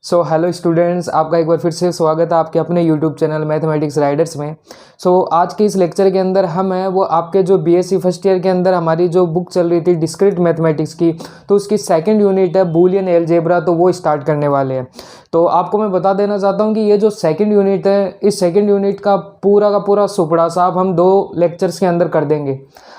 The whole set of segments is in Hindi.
हेलो स्टूडेंट्स, आपका एक बार फिर से स्वागत है आपके अपने यूट्यूब चैनल मैथमेटिक्स राइडर्स में। आज के इस लेक्चर के अंदर हम हैं वो आपके जो बीएससी फर्स्ट ईयर के अंदर हमारी जो बुक चल रही थी डिस्क्रीट मैथमेटिक्स की, तो उसकी सेकंड यूनिट है बूलियन अलजेब्रा, तो वो स्टार्ट करने वाले हैं। तो आपको मैं बता देना चाहता हूँ कि ये जो सेकंड यूनिट है, इस सेकंड यूनिट का पूरा सुपड़ा साफ हम 2 लेक्चर्स के अंदर कर देंगे।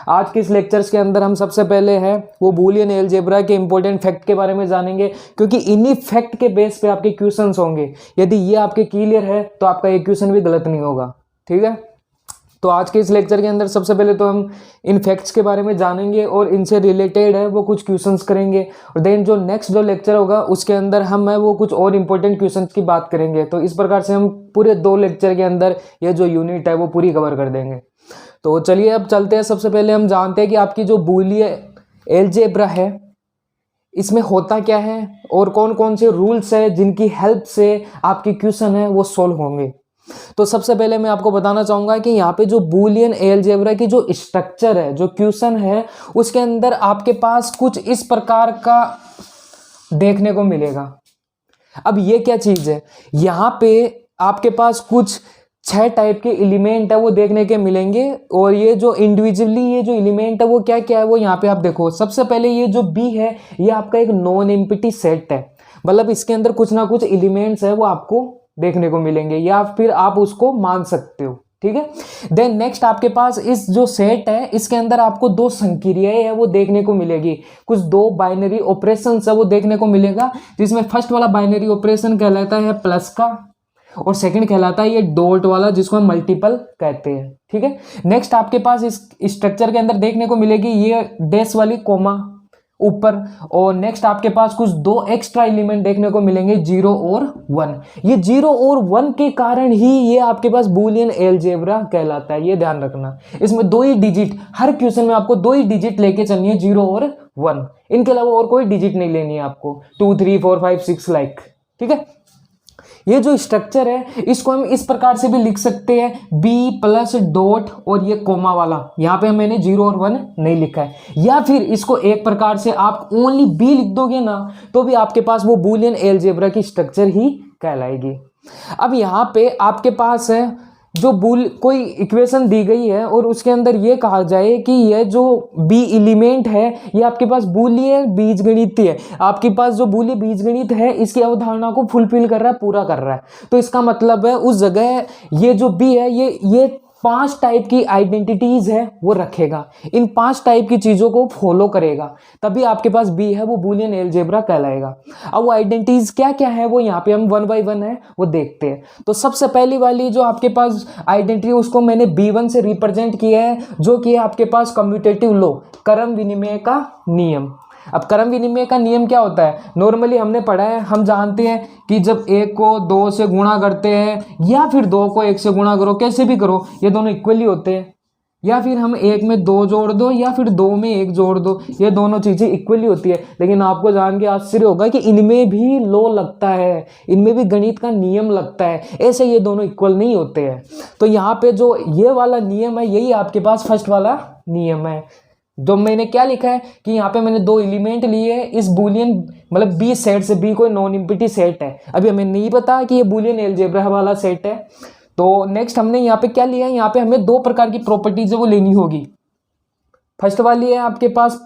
आज के इस लेक्चर्स के अंदर हम सबसे पहले है वो बूलियन अलजेब्रा के इंपॉर्टेंट फैक्ट के बारे में जानेंगे, क्योंकि इन्हीं फैक्ट के बेस पे आपके क्वेश्चंस होंगे। यदि ये आपके क्लियर है तो आपका एक क्वेश्चन भी गलत नहीं होगा। ठीक है, तो आज के इस लेक्चर के अंदर सबसे पहले तो हम इन फैक्ट्स के बारे में जानेंगे और इनसे रिलेटेड है वो कुछ क्वेश्चंस करेंगे, और देन जो नेक्स्ट जो लेक्चर होगा उसके अंदर हम है वो कुछ और इंपॉर्टेंट क्वेश्चंस की बात करेंगे। तो इस प्रकार से हम पूरे 2 लेक्चर के अंदर ये जो यूनिट है वो पूरी कवर कर देंगे। तो चलिए अब चलते हैं। सबसे पहले हम जानते हैं कि आपकी जो बूलियन अलजेब्रा है इसमें होता क्या है और कौन कौन से रूल्स है जिनकी हेल्प से आपके क्वेश्चन है वो सॉल्व होंगे। तो सबसे पहले मैं आपको बताना चाहूंगा कि यहाँ पे जो बूलियन अलजेब्रा की जो स्ट्रक्चर है, जो क्वेश्चन है, उसके अंदर आपके पास कुछ इस प्रकार का देखने को मिलेगा। अब ये क्या चीज है, यहाँ पे आपके पास कुछ 6 टाइप के एलिमेंट है वो देखने के मिलेंगे, और ये जो इंडिविजुअली ये जो एलिमेंट है वो क्या क्या है वो यहाँ पे आप देखो। सबसे पहले ये जो बी है ये आपका एक नॉन एम्प्टी सेट है, मतलब इसके अंदर कुछ ना कुछ एलिमेंट्स है वो आपको देखने को मिलेंगे, या फिर आप उसको मान सकते हो। ठीक है, देन नेक्स्ट आपके पास इस जो सेट है इसके अंदर आपको 2 संक्रियाएं है वो देखने को मिलेगी, कुछ 2 बाइनरी ऑपरेशन है वो देखने को मिलेगा, जिसमें फर्स्ट वाला बाइनरी ऑपरेशन कहलाता है प्लस का, और सेकंड कहलाता है ये डॉट वाला जिसको हम मल्टीपल कहते हैं। ठीक है, नेक्स्ट आपके पास इस स्ट्रक्चर के अंदर देखने को मिलेगी ये डैश वाली कोमा ऊपर, और नेक्स्ट आपके पास कुछ 2 एक्स्ट्रा एलिमेंट देखने को मिलेंगे 0 और 1। ये 0 और 1 के कारण ही ये आपके पास बूलियन अलजेब्रा कहलाता है, ये ध्यान रखना। इसमें 2 ही डिजिट, हर क्वेश्चन में आपको 2 ही डिजिट लेके चलनी है, 0 और 1, इनके अलावा और कोई डिजिट नहीं लेनी है आपको, 2 3 4 5 6 लाइक। ठीक है, ये जो स्ट्रक्चर है इसको हम इस प्रकार से भी लिख सकते हैं, बी प्लस डॉट और ये कोमा वाला, यहाँ पे मैंने 0 और 1 नहीं लिखा है, या फिर इसको एक प्रकार से आप ओनली बी लिख दोगे ना तो भी आपके पास वो बूलियन अलजेब्रा की स्ट्रक्चर ही कहलाएगी। अब यहाँ पे आपके पास है जो कोई इक्वेशन दी गई है और उसके अंदर ये कहा जाए कि यह जो बी एलिमेंट है ये आपके पास बूलियन बीजगणित है, आपके पास जो बूलियन बीजगणित है इसकी अवधारणा को फुलफिल कर रहा है, पूरा कर रहा है। तो इसका मतलब है उस जगह ये जो बी है ये 5 टाइप की आइडेंटिटीज है वो रखेगा, इन 5 टाइप की चीजों को फॉलो करेगा, तभी आपके पास बी है वो बूलियन अलजेब्रा कहलाएगा। अब वो आइडेंटिटीज क्या क्या है वो यहाँ पे हम 1 बाय 1 है वो देखते हैं। तो सबसे पहली वाली जो आपके पास आइडेंटिटी उसको मैंने B1 से रिप्रेजेंट किया है, जो कि है आपके पास कम्यूटेटिव लॉ, क्रम विनिमय का नियम। अब क्रम विनिमय का नियम क्या होता है, नॉर्मली हमने पढ़ा है, हम जानते हैं कि जब 1 को 2 से गुणा करते हैं या फिर 2 को 1 से गुणा करो, कैसे भी करो, ये दोनों इक्वली होते हैं, या फिर हम 1 में 2 जोड़ दो या फिर 2 में 1 जोड़ दो, ये दोनों चीजें इक्वली होती है। लेकिन आपको जान के आश्चर्य होगा कि इनमें भी लॉ लगता है, इनमें भी गणित का नियम लगता है, ऐसे ये दोनों इक्वल नहीं होते हैं। तो यहाँ पे जो ये वाला नियम है यही आपके पास फर्स्ट वाला नियम है। जो मैंने क्या लिखा है कि यहाँ पे मैंने 2 एलिमेंट लिए इस बूलियन मतलब बी सेट से, बी कोई नॉन एम्प्टी सेट है, अभी हमें नहीं पता कि ये बूलियन अलजेब्रा वाला सेट है। तो नेक्स्ट हमने यहाँ पे क्या लिया है, यहाँ पे हमें 2 प्रकार की प्रॉपर्टीज है वो लेनी होगी। फर्स्ट वाली है आपके पास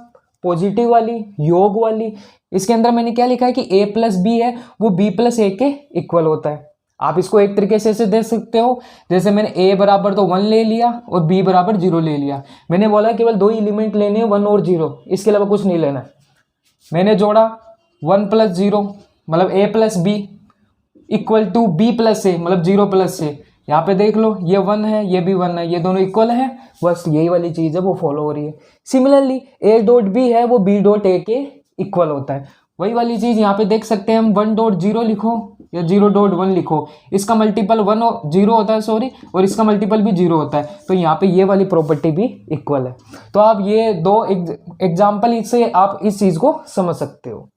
पॉजिटिव वाली, योग वाली। इसके अंदर मैंने क्या लिखा है कि a प्लस बी है वो b प्लस a के इक्वल होता है। आप इसको एक तरीके से दे सकते हो, जैसे मैंने a बराबर तो 1 ले लिया और b बराबर 0 ले लिया। मैंने बोला केवल 2 एलिमेंट लेने हैं, 1 और 0, इसके अलावा कुछ नहीं लेना है। मैंने जोड़ा 1 प्लस 0 मतलब a plus B equal to b plus a मतलब 0 प्लस a। यहाँ पे देख लो ये 1 है ये भी 1 है, ये दोनों इक्वल है, बस यही वाली चीज है वो फॉलो हो रही है। सिमिलरली a डॉट b है वो b डॉट a के इक्वल होता है, वही वाली चीज यहाँ पे देख सकते हैं हम 1 डॉट 0 लिखो या 0 डॉट 1 लिखो, इसका मल्टीपल 1 और 0 होता है सॉरी, और इसका मल्टीपल भी 0 होता है, तो यहाँ पे ये वाली प्रॉपर्टी भी इक्वल है। तो आप ये 2 एग्जाम्पल इससे आप इस चीज को समझ सकते हो।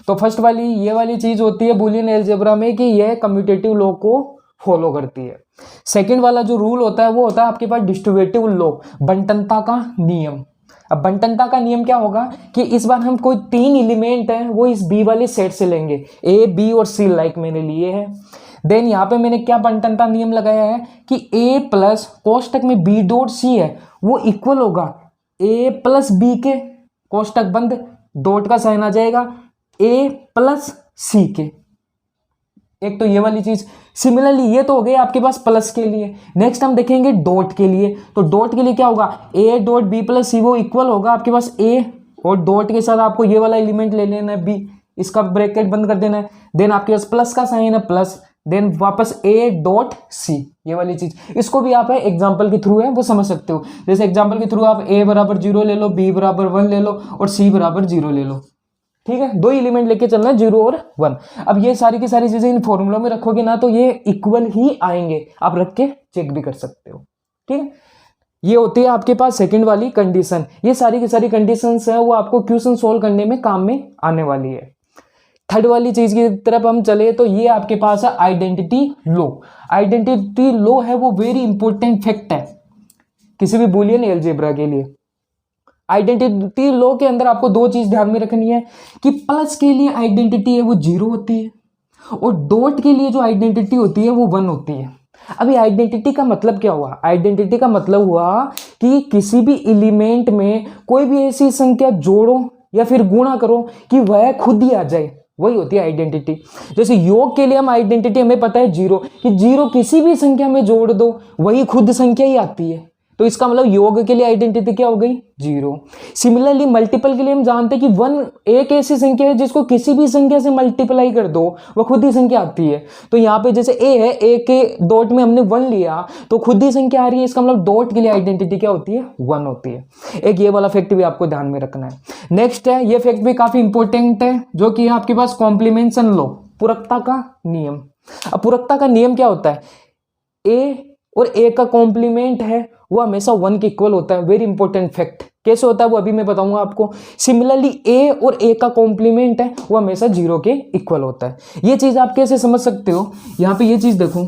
तो फर्स्ट वाली ये वाली चीज होती है बूलियन अलजेब्रा में कि यह कम्यूटेटिव लॉ को फॉलो करती है। सेकंड वाला जो रूल होता है वो होता है आपके पास डिस्ट्रीब्यूटिव लॉ, बंटनता का नियम। अब बंटनता का नियम क्या होगा कि इस बार हम कोई 3 एलिमेंट है वो इस बी वाले सेट से लेंगे, ए बी और सी लाइक मैंने लिए हैं। देन यहाँ पे मैंने क्या बंटनता नियम लगाया है कि ए प्लस कोष्टक में बी डॉट सी है वो इक्वल होगा ए प्लस बी के, कोष्टक बंद, डॉट का साइन आ जाएगा ए प्लस सी के। एक तो ये वाली चीज। सिमिलरली ये तो हो गई आपके पास प्लस के लिए। नेक्स्ट हम देखेंगे डॉट के लिए। तो डॉट के लिए क्या होगा, ए डॉट बी प्लस सी वो इक्वल होगा आपके पास ए, और डॉट के साथ आपको ये वाला एलिमेंट ले लेना है बी, इसका ब्रैकेट बंद कर देना है। देन आपके पास प्लस का साइन है प्लस, देन वापस ए डॉट सी, ये वाली चीज। इसको भी आप एग्जांपल के थ्रू है वो समझ सकते हो। जैसे एग्जांपल के थ्रू आप ए बराबर 0 ले लो, बी बराबर 1 ले लो और सी बराबर 0 ले लो। ठीक है, 2 एलिमेंट लेके चलना है 0 और 1। अब ये सारी की सारी चीजें इन फॉर्मूलों में रखोगे ना तो ये इक्वल ही आएंगे, आप रख के चेक भी कर सकते हो। ठीक है, ये होती है आपके पास सेकंड वाली कंडीशन। ये सारी की सारी कंडीशंस है वो आपको क्वेश्चन सोल्व करने में काम में आने वाली है। थर्ड वाली चीज की तरफ हम चले तो ये आपके पास है आइडेंटिटी लो। आइडेंटिटी लो है वो वेरी इंपॉर्टेंट फैक्ट है किसी भी बूलियन अलजेब्रा के लिए। आइडेंटिटी लो के अंदर आपको 2 चीज ध्यान में रखनी है कि प्लस के लिए आइडेंटिटी है वो 0 होती है और डॉट के लिए जो आइडेंटिटी होती है वो 1 होती है। अभी आइडेंटिटी का मतलब क्या हुआ, आइडेंटिटी का मतलब हुआ कि किसी भी एलिमेंट में कोई भी ऐसी संख्या जोड़ो या फिर गुणा करो कि वह खुद ही आ जाए, वही होती है आइडेंटिटी। जैसे योग के लिए हम आइडेंटिटी हमें पता है 0, कि 0 किसी भी संख्या में जोड़ दो वही खुद संख्या ही आती है, तो इसका मतलब योग के लिए आइडेंटिटी क्या हो गई 0। सिमिलरली मल्टीपल के लिए हम जानते हैं कि 1 एक ऐसी संख्या है जिसको किसी भी संख्या से मल्टीप्लाई कर दो वह खुद ही संख्या आती है। तो यहाँ पे जैसे ए है, ए के डॉट में हमने 1 लिया तो खुद ही संख्या आ रही है, इसका मतलब डॉट के लिए आइडेंटिटी क्या होती है 1 होती है। एक ये वाला फैक्ट भी आपको ध्यान में रखना है। नेक्स्ट है, ये फैक्ट भी काफी इंपॉर्टेंट है जो कि आपके पास कॉम्प्लीमेंशन लो, पूरकता का नियम। अब पूरकता का नियम क्या होता है, ए और ए का कॉम्प्लीमेंट है वो हमेशा 1 के इक्वल होता है। वेरी इंपॉर्टेंट फैक्ट, कैसे होता है वो अभी मैं बताऊंगा आपको। सिमिलरली ए और ए का कॉम्प्लीमेंट है वो हमेशा 0 के इक्वल होता है। ये चीज आप कैसे समझ सकते हो, यहाँ पे ये चीज देखो,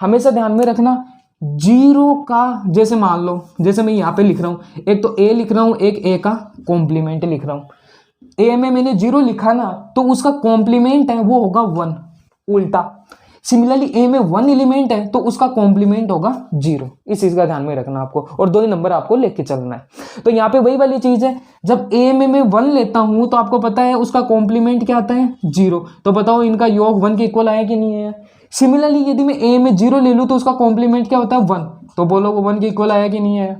हमेशा ध्यान में रखना 0 का, जैसे मान लो जैसे मैं यहाँ पे लिख रहा हूं, एक तो ए लिख रहा हूं, एक ए का कॉम्प्लीमेंट लिख रहा हूं। ए में मैंने 0 लिखा ना तो उसका कॉम्प्लीमेंट है वो होगा 1, उल्टा। सिमिलरली ए में 1 एलिमेंट है तो उसका कॉम्प्लीमेंट होगा 0। इस चीज का ध्यान में रखना आपको, और 2 ही नंबर आपको लेके चलना है। तो यहाँ पे वही वाली चीज है, जब ए में मैं 1 लेता हूं तो आपको पता है उसका कॉम्प्लीमेंट क्या आता है 0। तो बताओ इनका योग 1 के इक्वल आया कि नहीं है। सिमिलरली यदि मैं ए में 0 ले लूं तो उसका कॉम्प्लीमेंट क्या होता है 1, तो बोलो वो 1 के इक्वल आया कि नहीं आया।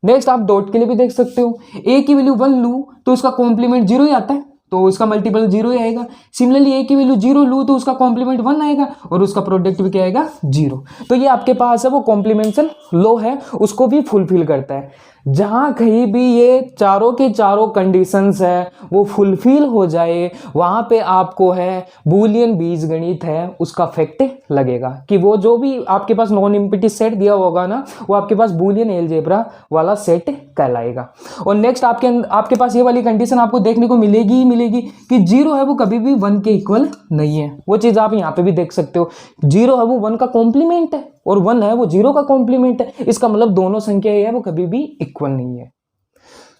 नेक्स्ट आप डॉट के लिए भी देख सकते हो, ए की वैल्यू 1 लूं तो उसका कॉम्प्लीमेंट 0 ही आता है, तो उसका मल्टीपल 0 ही आएगा। सिमिलरली ए की वैल्यू 0 लूँ तो उसका कॉम्प्लीमेंट 1 आएगा और उसका प्रोडक्ट भी क्या आएगा 0। तो ये आपके पास है वो कॉम्प्लीमेंशन लो है, उसको भी फुलफिल करता है। जहां कहीं भी ये चारों के चारों कंडीशंस है वो फुलफिल हो जाए वहां पे आपको है बूलियन बीजगणित है उसका फैक्ट लगेगा, कि वो जो भी आपके पास नॉन एम्प्टी सेट दिया होगा ना वो आपके पास बूलियन अलजेब्रा वाला सेट कहलाएगा। और नेक्स्ट आपके पास ये वाली कंडीशन आपको देखने को मिलेगी ही मिलेगी कि 0 है वो कभी भी 1 के इक्वल नहीं है। वो चीज आप यहाँ पे भी देख सकते हो, 0 है वो 1 का कॉम्प्लीमेंट है और 1 है वो 0 का कॉम्प्लीमेंट है। इसका मतलब दोनों संख्या है वो कभी भी इक्वल नहीं है।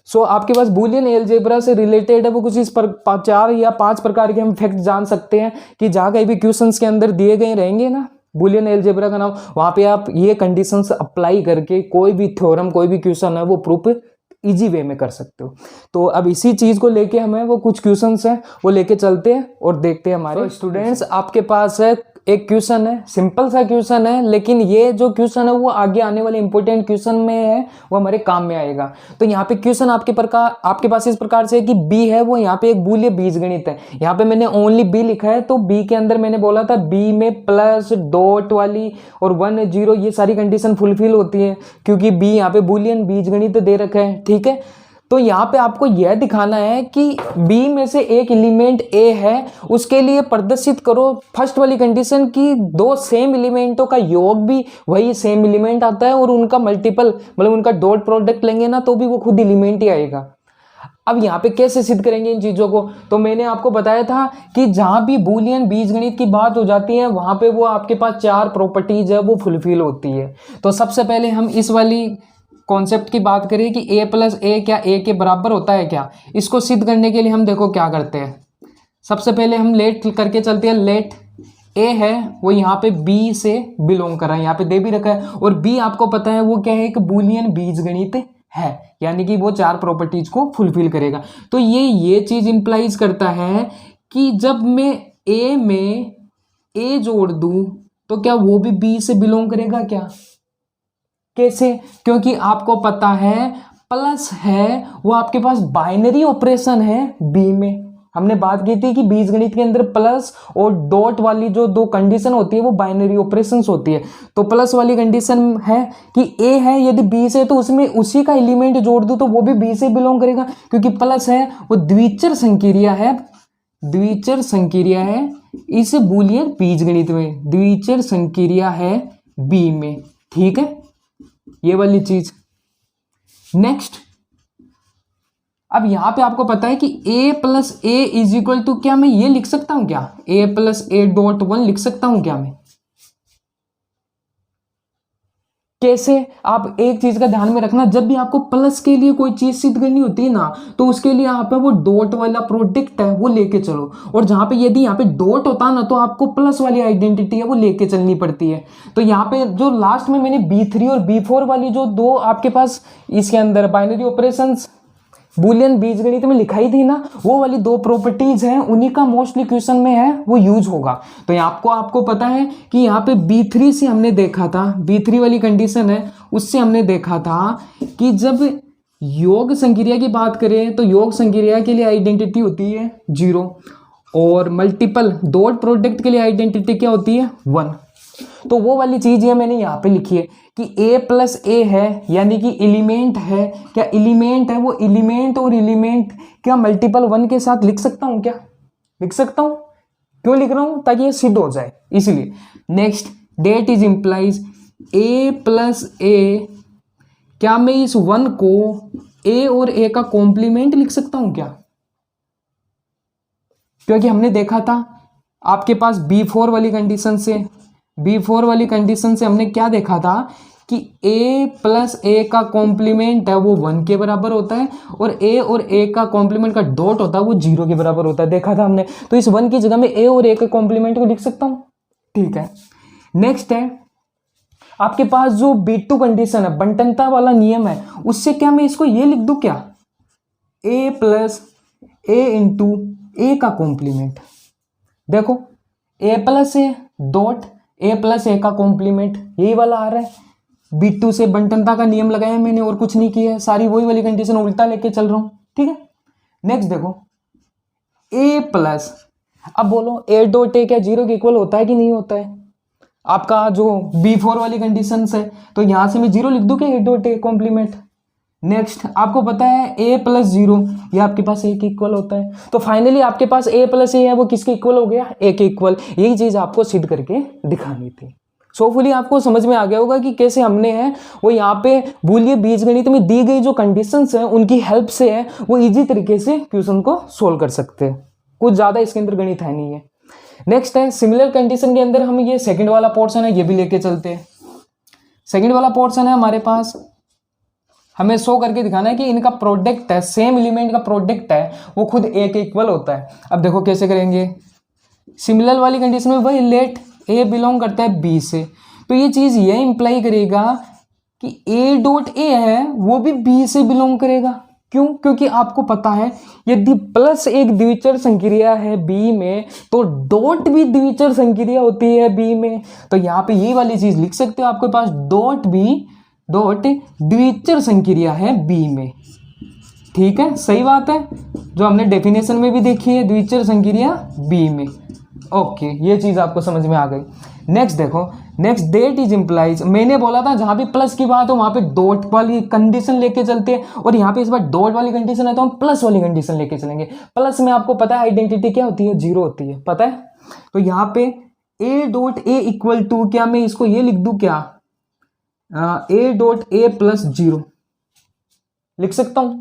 सो आपके पास बूलियन अलजेब्रा से रिलेटेड है वो कुछ इस 4 या 5 प्रकार के हम फैक्ट जान सकते हैं कि जहां कहीं भी क्वेश्चंस के अंदर दिए गए रहेंगे ना बूलियन अलजेब्रा का नाम, वहां पे आप ये कंडीशंस अप्लाई करके कोई भी थ्योरम कोई भी क्वेश्चन है वो प्रूफ इजी वे में कर सकते हो। तो अब इसी चीज को लेके हमें वो कुछ क्वेश्चंस हैं वो लेके चलते हैं और देखते हैं हमारे स्टूडेंट्स। आपके पास है एक क्वेश्चन है, सिंपल सा क्वेश्चन है, लेकिन ये जो क्वेश्चन है वो आगे आने वाले इंपॉर्टेंट क्वेश्चन में है वो हमारे काम में आएगा। तो यहाँ पे क्वेश्चन आपके पास इस प्रकार से है कि बी है वो यहाँ पे एक बूलियन बीजगणित है। यहाँ पे मैंने ओनली बी लिखा है, तो बी के अंदर मैंने बोला था बी में प्लस डॉट वाली और 1 0 ये सारी कंडीशन फुलफिल होती है क्योंकि बी यहाँ पे बूलियन बीजगणित दे रखा है। ठीक है, तो यहाँ पे आपको यह दिखाना है कि B में से एक एलिमेंट A है, उसके लिए प्रदर्शित करो फर्स्ट वाली कंडीशन की 2 सेम एलिमेंटों का योग भी वही सेम एलिमेंट आता है और उनका मल्टीपल मतलब उनका डॉट प्रोडक्ट लेंगे ना तो भी वो खुद एलिमेंट ही आएगा। अब यहाँ पे कैसे सिद्ध करेंगे इन चीजों को, तो मैंने आपको बताया था कि जहां भी बूलियन बीजगणित की बात हो जाती है वहां पे वो आपके पास 4 प्रॉपर्टीज है वो फुलफिल होती है। तो सबसे पहले हम इस वाली कॉन्सेप्ट की बात करें कि a प्लस ए क्या a के बराबर होता है क्या, इसको सिद्ध करने के लिए हम देखो क्या करते हैं। सबसे पहले हम लेट करके चलते हैं। लेट a है वो यहाँ पे b से बिलोंग कर रहा है, यहाँ पे दे भी रखा है, और b आपको पता है वो क्या है, एक बूलियन बीजगणित है, यानी कि वो 4 प्रॉपर्टीज को फुलफिल करेगा। तो ये चीज इंप्लाइज करता है कि जब मैं a में a जोड़ दूं तो क्या वो भी b से बिलोंग करेगा क्या। कैसे, क्योंकि आपको पता है प्लस है वो आपके पास बाइनरी ऑपरेशन है b में। हमने बात की थी कि बीजगणित के अंदर प्लस और डॉट वाली जो दो कंडीशन होती है वो बाइनरी ऑपरेशंस होती है। तो प्लस वाली कंडीशन है कि a है, यदि b से तो उसमें उसी का एलिमेंट जोड़ दूं तो वो भी b से बिलोंग करेगा, क्योंकि प्लस है वो द्विचर संक्रिया है, द्विचर संक्रिया है इस बूलियन बीजगणित में, द्विचर संक्रिया है b में। ठीक है, ये वाली चीज। नेक्स्ट, अब यहां पे आपको पता है कि a plus A is equal to, क्या मैं ये लिख सकता हूं क्या, a प्लस ए डॉट 1 लिख सकता हूं क्या मैं। कैसे, आप एक चीज का ध्यान में रखना, जब भी आपको प्लस के लिए कोई चीज सिद्ध करनी होती है ना, तो उसके लिए यहाँ पे वो डॉट वाला प्रोडक्ट है वो लेके चलो, और जहां पे यदि यहाँ पे डॉट होता ना तो आपको प्लस वाली आइडेंटिटी है वो लेके चलनी पड़ती है। तो यहाँ पे जो लास्ट में मैंने B3 और B4 वाली जो दो आपके पास इसके अंदर बाइनरी ऑपरेशंस बूलियन बीजगणित में लिखाई थी ना, वो वाली दो प्रॉपर्टीज हैं, उन्हीं का मोस्टली क्वेश्चन में है वो यूज होगा। तो आपको पता है कि यहाँ पे B3 से हमने देखा था, B3 वाली कंडीशन है उससे हमने देखा था कि जब योग संक्रिया की बात करें तो योग संक्रिया के लिए आइडेंटिटी होती है 0, और मल्टीपल डॉट प्रोडक्ट के लिए आइडेंटिटी क्या होती है 1। तो वो वाली चीज है मैंने यहाँ पे लिखी है कि a प्लस ए है, यानी कि एलिमेंट है, क्या एलिमेंट है वो एलिमेंट और एलिमेंट क्या मल्टीपल 1 के साथ लिख सकता हूँ क्या, लिख सकता हूँ। क्यों लिख रहा हूँ, ताकि ये सिद्ध हो जाए इसलिए। Next, that is implies a plus a, क्या मैं इस 1 को a और a का कॉम्प्लीमेंट लिख सकता हूँ क्या, क्योंकि हमने देखा था आपके पास B4 वाली कंडीशन से, B4 वाली कंडीशन से हमने क्या देखा था कि a प्लस ए का कॉम्प्लीमेंट है वो 1 के बराबर होता है, और a और a का कॉम्प्लीमेंट का डॉट होता है वो 0 के बराबर होता है, देखा था हमने। तो इस 1 की जगह में a और a के कॉम्प्लीमेंट को लिख सकता हूं। ठीक है, नेक्स्ट है आपके पास जो B2 कंडीशन है, बंटनता वाला नियम है, उससे क्या मैं इसको ये लिख दूं क्या, a plus a into a का कॉम्प्लीमेंट। देखो a plus a dot a plus a का कॉम्प्लीमेंट, यही वाला आ रहा है। B2 से बंटनता का नियम लगाया मैंने और कुछ नहीं किया है, सारी वही वाली कंडीशन उल्टा लेके चल रहा हूं। ठीक है, नेक्स्ट देखो a प्लस, अब बोलो a डॉट ए क्या 0 के इक्वल होता है कि नहीं होता है। आपका जो B4 वाली कंडीशन है तो यहां से मैं 0 लिख दूं क्या a dot A complement. Next, आपको पता है a प्लस 0 ये आपके पास a के इक्वल होता है, तो फाइनली आपके पास a प्लस ए है वो किसके इक्वल हो गया, a के इक्वल। यही चीज आपको सिद्ध करके दिखानी थी। सोफुली आपको समझ में आ गया होगा कि कैसे हमने है वो यहाँ पे बूलियन बीजगणित में दी गई जो कंडीशंस है उनकी हेल्प से है वो इजी तरीके से क्वेश्चन को सोल्व कर सकते हैं, कुछ ज्यादा इसके अंदर गणित है नहीं है। नेक्स्ट है सिमिलर कंडीशन के अंदर हम ये सेकंड वाला पोर्शन है ये भी लेके चलते हैं। सेकंड वाला पोर्शन है हमारे पास, हमें शो करके दिखाना है कि इनका प्रोडक्ट है, सेम एलिमेंट का प्रोडक्ट है वो खुद a के इक्वल होता है। अब देखो कैसे करेंगे, सिमिलर वाली कंडीशन में वही लेट a बिलोंग करता है b से, तो ये चीज ये इंप्लाई करेगा कि a डॉट ए है वो भी b से बिलोंग करेगा। क्यों, क्योंकि आपको पता है यदि प्लस एक द्विचर संक्रिया है b में तो डॉट भी द्विचर संक्रिया होती है b में, तो यहाँ पे ये वाली चीज लिख सकते हो, आपके पास डॉट भी डॉट द्विचर संक्रिया है b में। ठीक है, सही बात है, जो हमने डेफिनेशन में भी देखी है द्विचर संक्रिया b में। ओके, ये चीज आपको समझ में आ गई। नेक्स्ट देखो, नेक्स्ट डेट इज इंप्लाइज, मैंने बोला था जहां भी प्लस की बात हो वहां पे डॉट वाली कंडीशन लेके चलते हैं, और यहाँ पे इस बार डॉट वाली कंडीशन है तो हम प्लस वाली कंडीशन लेके चलेंगे। प्लस में आपको पता है आइडेंटिटी क्या होती है, 0 होती है, पता है। तो यहाँ पे a dot A equal to, क्या मैं इसको ये लिख दूं क्या, a डॉट ए प्लस 0 लिख सकता हूं।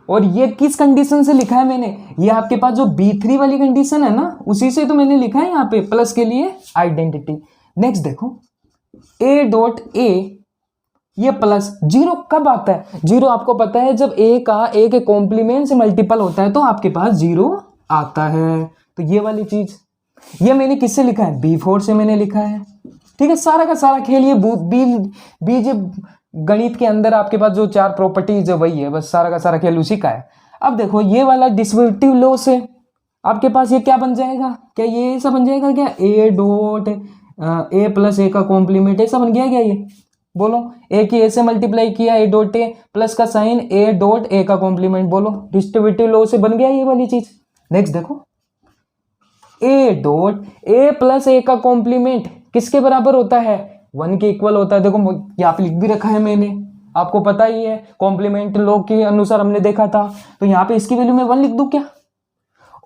और ये किस कंडीशन से लिखा है मैंने, ये आपके पास जो B3 वाली कंडीशन है ना उसी से तो मैंने लिखा है यहाँ पे प्लस के लिए आइडेंटिटी। नेक्स्ट देखो a डॉट ए ये प्लस, जीरो कब आता है? जीरो आपको पता है जब ए का ए के कॉम्प्लीमेंट से मल्टीपल होता है तो आपके पास जीरो आता है। तो ये वाली चीज, ये मैंने किससे लिखा है? B4 से मैंने लिखा है। ठीक है, सारा का सारा खेल ये बीज गणित के अंदर आपके पास जो 4 प्रॉपर्टीज है वही है, बस सारा का सारा खेल उसी का है। अब देखो ये वाला डिस्ट्रीब्यूटिव लॉ से आपके पास ये क्या बन जाएगा? क्या ये ऐसा बन जाएगा क्या? ए डॉट ए प्लस ए का कॉम्प्लीमेंट ऐसा बन गया क्या? ये बोलो, ए की ए से मल्टीप्लाई किया, ए डॉट ए प्लस का साइन ए डॉट ए का कॉम्प्लीमेंट, बोलो डिस्ट्रीब्यूटिव लॉ से बन गया ये वाली चीज। नेक्स्ट देखो, ए डॉट ए प्लस ए का कॉम्प्लीमेंट किसके बराबर होता है? 1 के इक्वल होता है। देखो यहाँ पे लिख भी रखा है मैंने, आपको पता ही है कॉम्प्लीमेंट लॉ के अनुसार हमने देखा था। तो यहाँ पे इसकी वैल्यू में 1 लिख दूं क्या?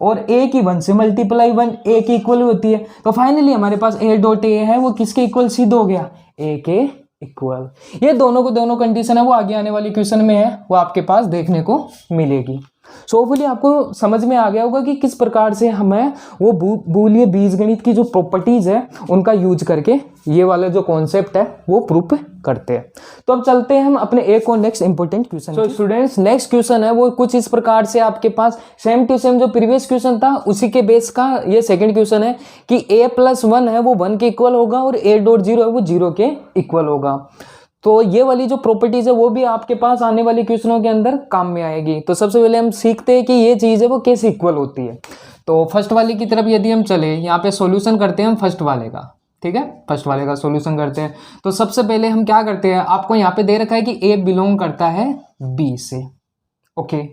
और ए की 1 से मल्टीप्लाई 1 ए की इक्वल होती है। तो फाइनली हमारे पास ए डॉट ए है वो किसके इक्वल सिद्ध हो गया? ए के इक्वल। ये दोनों को दोनों कंडीशन है वो आगे आने वाली क्वेश्चन में है, वो आपके पास देखने को मिलेगी। सो होपफुली आपको समझ में आ गया होगा कि किस प्रकार से हमें वो बूलियन बीजगणित की जो प्रॉपर्टीज है उनका यूज करके ये वाला जो कॉन्सेप्ट है वो प्रूफ करते हैं। तो अब चलते हैं हम अपने एक और next important question. So students, next question है वो कुछ इस प्रकार से आपके पास सेम टू सेम जो प्रीवियस क्वेश्चन था उसी के बेस का ये सेकंड क्वेश्चन है कि a प्लस 1 है वो 1 के इक्वल होगा और a डॉट 0 है वो 0 के इक्वल होगा। तो ये वाली जो प्रॉपर्टीज है वो भी आपके पास आने वाले क्वेश्चनों के अंदर काम में आएगी। तो सबसे पहले हम सीखते हैं कि ये चीज़ है वो कैसे इक्वल होती है। तो फर्स्ट वाले की तरफ यदि हम चले, यहाँ पे सॉल्यूशन करते हैं हम फर्स्ट वाले का। ठीक है, फर्स्ट वाले का सॉल्यूशन करते हैं। तो सबसे पहले हम क्या करते हैं, आपको यहाँ पे दे रखा है कि ए बिलोंग करता है बी से। ओके,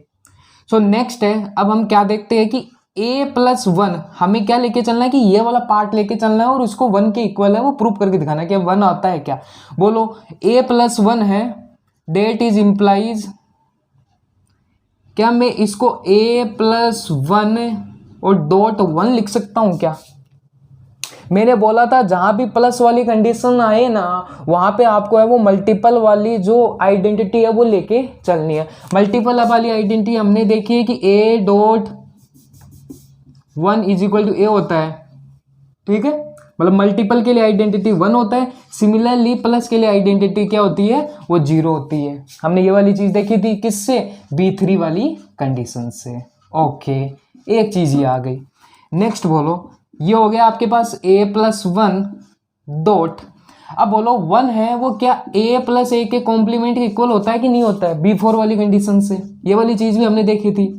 सो नेक्स्ट है, अब हम क्या देखते हैं कि a प्लस 1 हमें क्या लेके चलना है कि ये वाला पार्ट लेके चलना है और उसको 1 के इक्वल है वो प्रूव करके दिखाना है कि 1 आता है क्या। बोलो a प्लस 1 है, डेट इज इम्प्लाइज, क्या मैं इसको a प्लस 1 और डॉट 1 लिख सकता हूं क्या? मैंने बोला था जहां भी प्लस वाली कंडीशन आए ना वहां पे आपको है वो मल्टीपल वाली जो आइडेंटिटी है वो लेके चलनी है। मल्टीपल वाली आइडेंटिटी हमने देखी है कि a dot 1 is equal to a होता है। ठीक है, मतलब मल्टीपल के लिए आइडेंटिटी 1 होता है, सिमिलरली प्लस के लिए आइडेंटिटी क्या होती है? वो 0 होती है। हमने ये वाली चीज देखी थी किससे? B3 वाली कंडीशन से। ओके, एक चीज ये आ गई। नेक्स्ट बोलो, ये हो गया आपके पास a प्लस 1 डॉट, अब बोलो 1 है वो क्या a प्लस ए के कॉम्प्लीमेंट के इक्वल होता है कि नहीं होता है? B4 वाली कंडीशन से। ये वाली चीज भी हमने देखी थी।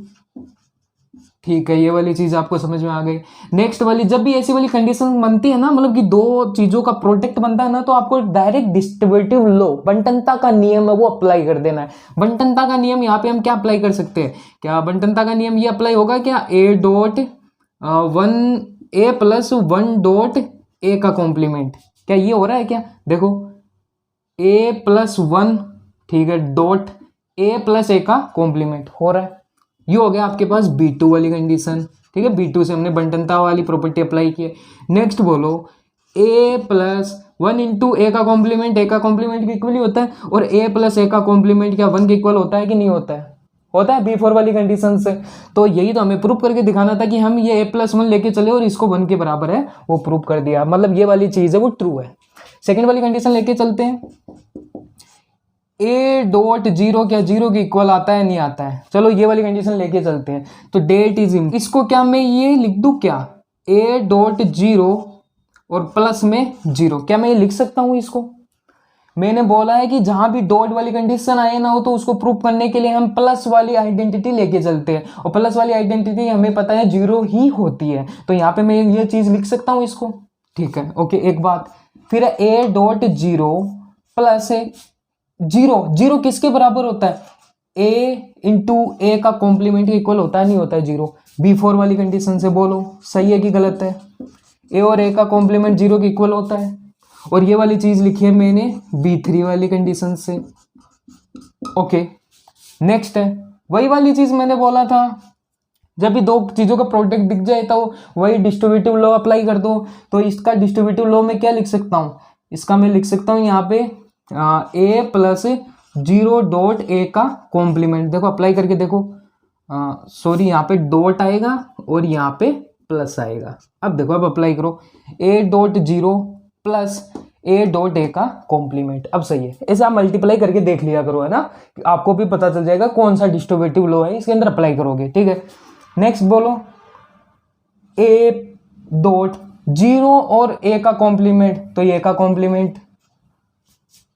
ठीक है, ये वाली चीज आपको समझ में आ गई। नेक्स्ट वाली, जब भी ऐसी वाली कंडीशन बनती है ना, मतलब कि दो चीजों का प्रोडक्ट बनता है ना, तो आपको डायरेक्ट डिस्ट्रीब्यूटिव लॉ बंटनता का नियम है वो अप्लाई कर देना है। बंटनता का नियम यहाँ पे हम क्या अप्लाई कर सकते हैं? क्या बंटनता का नियम ये अप्लाई होगा क्या? ए dot 1 A plus 1 dot A का कॉम्प्लीमेंट, क्या ये हो रहा है क्या? देखो ए प्लस 1, ठीक है, डॉट ए प्लस ए का कॉम्प्लीमेंट हो रहा है। ये हो गया आपके पास B2 वाली कंडीशन। ठीक है, B2 से हमने बंटनता वाली प्रॉपर्टी अप्लाई की है। नेक्स्ट बोलो a प्लस 1 इंटू ए का कॉम्प्लीमेंट के इक्वल ही होता है, और a प्लस ए का कॉम्प्लीमेंट क्या 1 के इक्वल होता है कि नहीं होता है? होता है B4 वाली कंडीशन से। तो यही तो हमें प्रूव करके दिखाना था कि हम ये a प्लस 1 लेके चले और इसको 1 के बराबर है वो प्रूव कर दिया, मतलब ये वाली चीज है वो ट्रू है। सेकेंड वाली कंडीशन लेके चलते हैं, a डॉट 0 क्या 0 के इक्वल आता है नहीं आता है? चलो ये वाली कंडीशन लेके चलते हैं। तो डेट इज, इसको क्या मैं ये लिख दूं क्या? a डॉट 0 और प्लस में 0, क्या मैं ये लिख सकता हूं इसको? मैंने बोला है कि जहां भी डॉट वाली कंडीशन आए ना हो तो उसको प्रूव करने के लिए हम प्लस वाली आइडेंटिटी लेके चलते हैं, और प्लस वाली आइडेंटिटी हमें पता है 0 ही होती है। तो यहाँ पे मैं ये चीज लिख सकता हूँ इसको। ठीक है, ओके, एक बात फिर a डॉट 0 प्लस 0 किसके बराबर होता है? a इंटू ए का कॉम्प्लीमेंट इक्वल होता है नहीं होता है 0? B4 वाली कंडीशन से बोलो सही है कि गलत है? a और a का कॉम्प्लीमेंट 0 के इक्वल होता है, और ये वाली चीज लिखी है मैंने B3 वाली कंडीशन से। ओके, नेक्स्ट है वही वाली चीज मैंने बोला था, जब भी दो चीजों का प्रोडक्ट दिख जाए तो वही डिस्ट्रीब्यूटिव लॉ अप्लाई कर दो। तो इसका डिस्ट्रीब्यूटिव लॉ में क्या लिख सकता हूँ? इसका मैं लिख सकता हूँ यहाँ पे a प्लस 0 डॉट ए का कॉम्प्लीमेंट। देखो अप्लाई करके देखो, सॉरी यहाँ पे डॉट आएगा और यहाँ पे प्लस आएगा। अब देखो अब अप्लाई करो, a dot 0 plus a dot A का कॉम्प्लीमेंट। अब सही है, ऐसे आप मल्टीप्लाई करके देख लिया करो, है ना, आपको भी पता चल जाएगा कौन सा डिस्ट्रीब्यूटिव लॉ है, इसके अंदर अप्लाई करोगे। ठीक है, नेक्स्ट बोलो ए डॉट 0 और ए का कॉम्प्लीमेंट, तो ए का कॉम्प्लीमेंट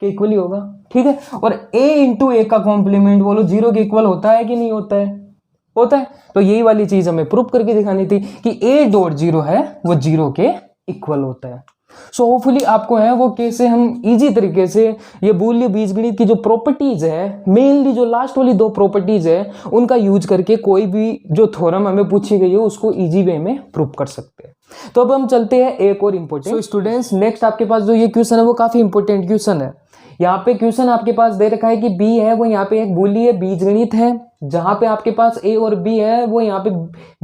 के इक्वल ही होगा। ठीक है, और a इंटू ए का कॉम्प्लीमेंट बोलो 0 के इक्वल होता है कि नहीं होता है? होता है। तो यही वाली चीज हमें प्रूफ करके दिखानी थी कि a डॉट 0 है वो 0 के इक्वल होता है। सो होपफुली आपको है वो कैसे हम इजी तरीके से ये बूलियन बीजगणित की जो प्रॉपर्टीज है, मेनली जो लास्ट वाली 2 प्रॉपर्टीज है, उनका यूज करके कोई भी जो थ्योरम हमें पूछी गई है उसको इजी वे में प्रूफ कर सकते हैं। तो अब हम चलते हैं एक और इंपॉर्टेंट। सो स्टूडेंट्स, नेक्स्ट आपके पास जो ये क्वेश्चन है वो काफी इंपॉर्टेंट क्वेश्चन है। यहाँ पे क्वेश्चन आपके पास दे रखा है कि बी है वो यहाँ पे एक बूलियन बीजगणित है, जहां पे आपके पास ए और बी है वो यहाँ पे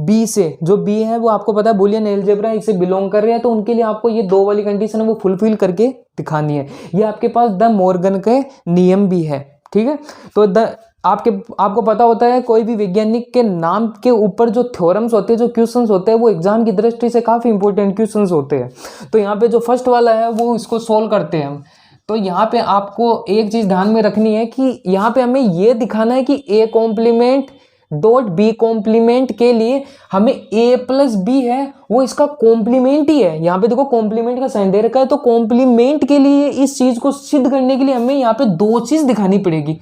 बी से, जो बी है वो आपको पता है बूलियन अलजेब्रा इससे बिलोंग कर रहे हैं, तो उनके लिए आपको ये 2 वाली कंडीशन है वो फुलफिल करके दिखानी है। ये आपके पास द मॉर्गन के नियम भी है। ठीक है, तो आपको पता होता है कोई भी वैज्ञानिक के नाम के ऊपर जो थ्योरम्स होते हैं, जो क्वेश्चंस होते हैं, वो एग्जाम की दृष्टि से काफी इंपॉर्टेंट क्वेश्चंस होते हैं। तो यहाँ पे जो फर्स्ट वाला है वो इसको सोल्व करते हैं हम। तो यहाँ पे आपको एक चीज ध्यान में रखनी है कि यहाँ पे हमें ये दिखाना है कि A complement dot B complement के लिए हमें ए प्लस बी है वो इसका कॉम्प्लीमेंट ही है। यहाँ पे देखो कॉम्प्लीमेंट का साइन दे रखा है, तो कॉम्प्लीमेंट के लिए इस चीज को सिद्ध करने के लिए हमें यहाँ पे 2 चीज दिखानी पड़ेगी।